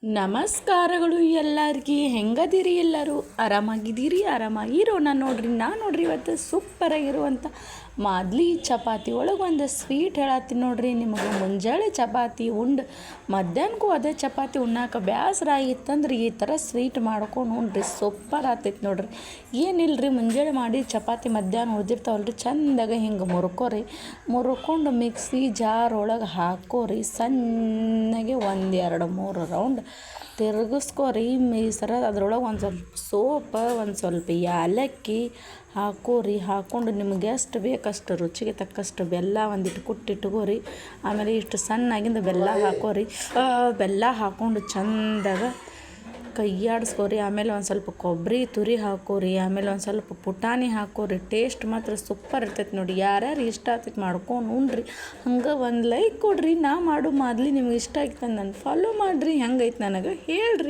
ನಮಸ್ಕಾರಗಳು ಎಲ್ಲರಿಗೆ. ಹೆಂಗದಿರಿ? ಎಲ್ಲರೂ ಆರಾಮಾಗಿದ್ದೀರಿ? ಆರಾಮಾಗಿರೋಣ ನೋಡ್ರಿ. ನೋಡ್ರಿ ಇವತ್ತು ಸೂಪರಾಗಿರುವಂಥ ಮಾದ್ಲಿ ಚಪಾತಿ ಒಳಗೆ ಒಂದು ಸ್ವೀಟ್ ಹೇಳತ್ತೀನಿ ನೋಡ್ರಿ. ನಿಮಗೆ ಮುಂಜಾನೆ ಚಪಾತಿ ಉಂಡು ಮಧ್ಯಾಹ್ನಕ್ಕೂ ಅದೇ ಚಪಾತಿ ಉಣ್ಣಾಕ ಬೇಸರ ಆಗಿತ್ತಂದ್ರೆ ಈ ಥರ ಸ್ವೀಟ್ ಮಾಡ್ಕೊಂಡು ಉಣ್ರಿ, ಸೂಪರ್ ಆಗ್ತೈತೆ ನೋಡ್ರಿ. ಏನಿಲ್ಲರಿ, ಮುಂಜಾನೆ ಮಾಡಿ ಚಪಾತಿ ಮಧ್ಯಾಹ್ನ ಉಳಿದಿರ್ತಾವಲ್ರಿ, ಚೆಂದಾಗ ಹಿಂಗೆ ಮುರ್ಕೊಂಡು ಮಿಕ್ಸಿ ಜಾರ್ ಒಳಗೆ ಹಾಕೋರಿ. ಸಣ್ಣಗೆ 1-2-3 ರೌಂಡ್ ತಿರುಗಿಸ್ಕೋರಿ. ಈ ಸರ ಅದ್ರೊಳಗೆ ಒಂದು ಸ್ವಲ್ಪ ಸೋಪ, ಒಂದು ಸ್ವಲ್ಪ ಯಾಲಕ್ಕಿ ಹಾಕೋರಿ. ಹಾಕ್ಕೊಂಡು ನಿಮ್ಗೆ ಎಷ್ಟು ಬೇಕಷ್ಟು ರುಚಿಗೆ ತಕ್ಕಷ್ಟು ಬೆಲ್ಲ ಒಂದಿಟ್ಟು ಕುಟ್ಟಿಟ್ಕೋರಿ. ಆಮೇಲೆ ಇಷ್ಟು ಸಣ್ಣಾಗಿಂದ ಬೆಲ್ಲ ಹಾಕೋರಿ. ಬೆಲ್ಲ ಹಾಕ್ಕೊಂಡು ಚೆಂದಾಗ ಕೈಯಾಡಿಸ್ಕೋರಿ. ಆಮೇಲೆ ಒಂದು ಸ್ವಲ್ಪ ಕೊಬ್ಬರಿ ತುರಿ ಹಾಕೋರಿ. ಆಮೇಲೆ ಒಂದು ಸ್ವಲ್ಪ ಪುಟಾಣಿ ಹಾಕೋರಿ. ಟೇಸ್ಟ್ ಮಾತ್ರ ಸೂಪರ್ ಇರ್ತೈತೆ ನೋಡಿ. ಯಾರ್ಯಾರು ಇಷ್ಟ ಆಗ್ತೈತೆ ಮಾಡ್ಕೊಂಡು ಉಣ್ರಿ. ಹಂಗೆ ಒಂದು ಲೈಕ್ ಕೊಡ್ರಿ. ನಾ ಮಾಡೋ ಮಾದ್ಲಿ ನಿಮ್ಗೆ ಇಷ್ಟ ಆಗಿತ್ತು, ನಾನು ಫಾಲೋ ಮಾಡಿರಿ. ಹೆಂಗೈತೆ ನನಗೆ ಹೇಳ್ರಿ.